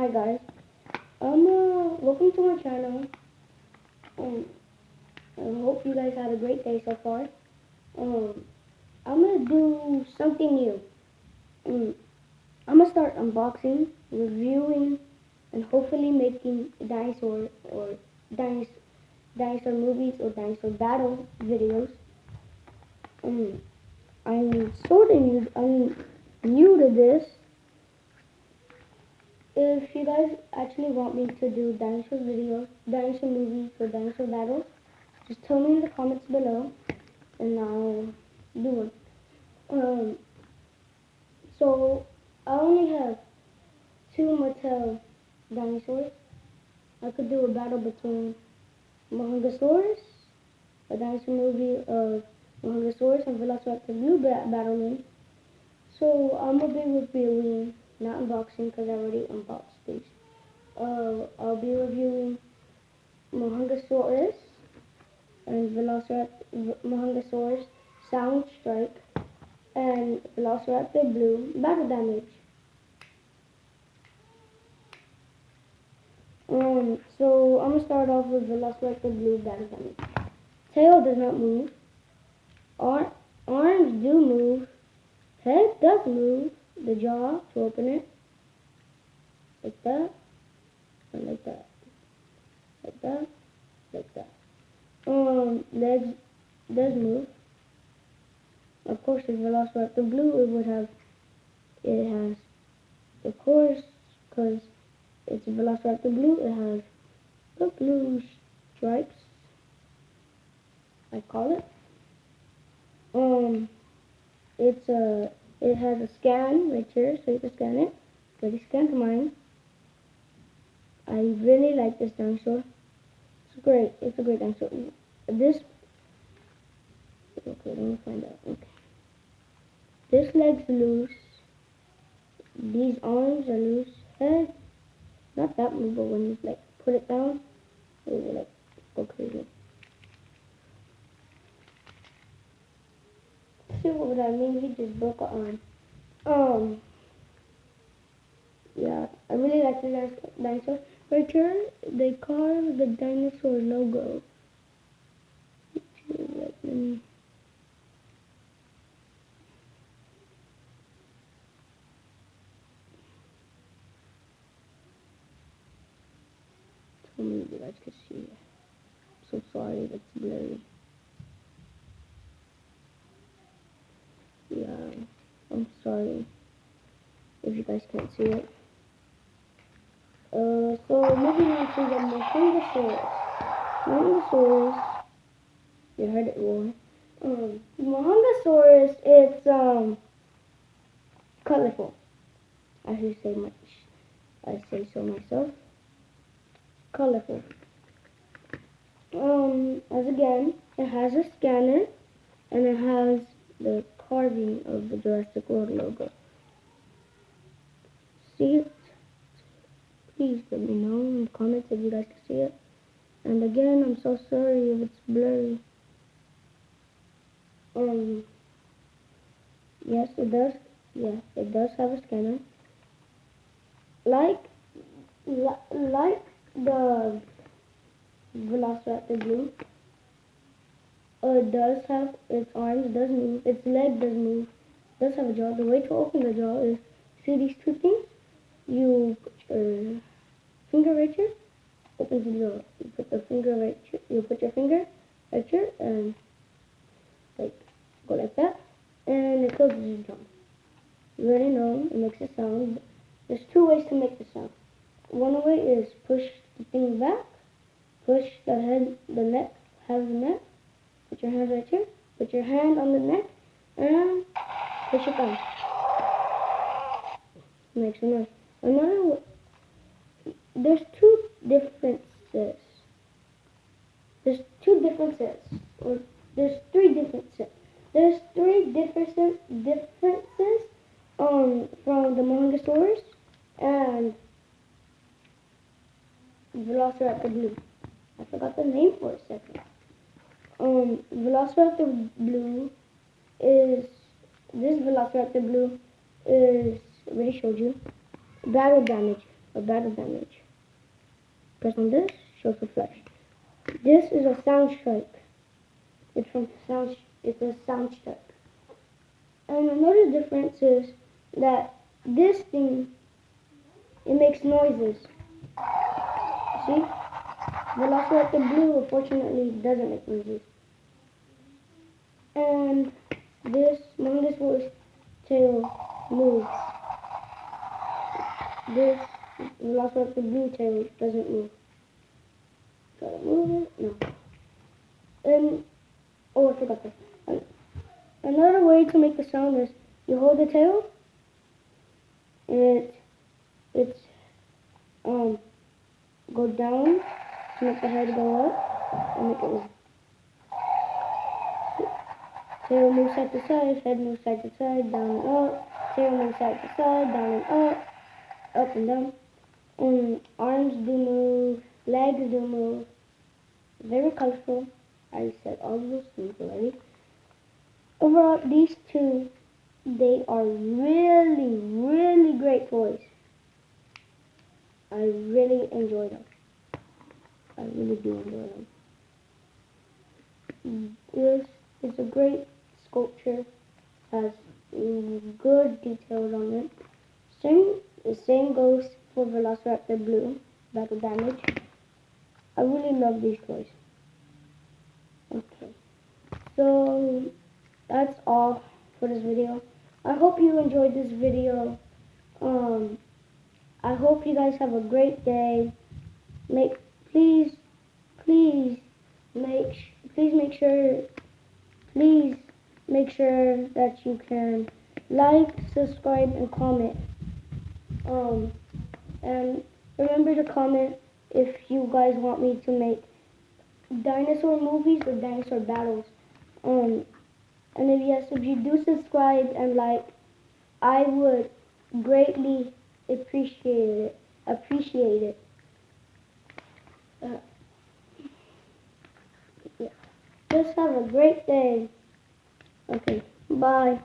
Hi guys, welcome to my channel. I hope you guys had a great day so far. I'm gonna do something new. I'm gonna start unboxing, reviewing, and hopefully making dinosaur or dinosaur movies or dinosaur battle videos. I'm sort of new. I'm new to this. If you guys actually want me to do dinosaur videos, dinosaur movies, or dinosaur battles, just tell me in the comments below, and I'll do it. So I only have two Mattel dinosaurs. I could do a battle between Mujungasaurus, a dinosaur movie of Mujungasaurus and Velociraptor Blue battling. So I'm gonna be reviewing, not unboxing, because I already unboxed these. I'll be reviewing Mujungasaurus and Mujungasaurus Sound Strike and Velociraptor Blue battle damage. So I'm gonna start off with Velociraptor Blue battle damage. Tail does not move. Arms do move. Head does move. The jaw to open it, like that, and like that, like that, like that. Legs does move. Of course, if Velociraptor Blue, it has, of course, because it's Velociraptor Blue, it has the blue stripes, I call it. It has a scan right here, so you can scan it. Already scanned mine. I really like this dinosaur. It's great. It's a great dinosaur. Okay, let me find out. Okay. This leg's loose. These arms are loose. Head, not that move, but when you like put it down, it will like go crazy. See what would I mean? He just broke an arm. Yeah, I really like the dinosaur. Right here, they carved the dinosaur logo. Let me. Tell me if you guys can see it. So sorry, that's blurry. Yeah, I'm sorry if you guys can't see it. So moving on to the Mujungasaurus. Mujungasaurus, you heard it roar. Mujungasaurus, it's colorful. I say so myself. Colorful. As again, it has a scanner and it has the carving of the Jurassic World logo. See it? Please let me know in the comments if you guys can see it. And again, I'm so sorry if it's blurry. Yes, it does. Yeah, it does have a scanner. Like the Velociraptor Blue, it does have its arms does move, its leg does move, does have a jaw. The way to open the jaw is, see these two things? You put your finger right here, opens the jaw. You put the finger right here, you put your finger right here, and like go like that, and it closes the jaw. You already know it makes a sound. There's two ways to make the sound. One way is push the thing back, push the head, the neck, have the neck, put your hand right here, put your hand on the neck, and push it down. Makes a noise. Another way, there's two differences. Or there's three differences. There's three differences from the Mujungasaurus and Velociraptor Blue. I forgot the name for a second. Velociraptor Blue is, this Velociraptor Blue is, already showed you, battle damage. or battle damage. Press on this, shows the flash. This is a sound strike. It's a sound strike. And another difference is that this thing, it makes noises. See? Velociraptor Blue, unfortunately, doesn't make noises. And this Mujungasaurus tail moves. This Velociraptor Blue tail doesn't move. Try to move it? No. And, oh, I forgot this. Another way to make the sound is you hold the tail, it's go down to make the head go up and make it move. Tail moves side to side, head moves side to side, down and up. Tail moves side to side, down and up and down. And arms do move, legs do move. Very colorful. I said all of those things already. Overall, these two, they are really, really great toys. I really enjoy them. I really do enjoy them. This is a great sculpture. Has good details on it. The same goes for Velociraptor Blue, battle damage. I really love these toys. Okay, so that's all for this video. I hope you enjoyed this video. I hope you guys have a great day. Please make sure that you can like, subscribe, and comment. And remember to comment if you guys want me to make dinosaur movies or dinosaur battles. And if you do subscribe and like, I would greatly appreciate it. Yeah. Just have a great day. Okay, bye.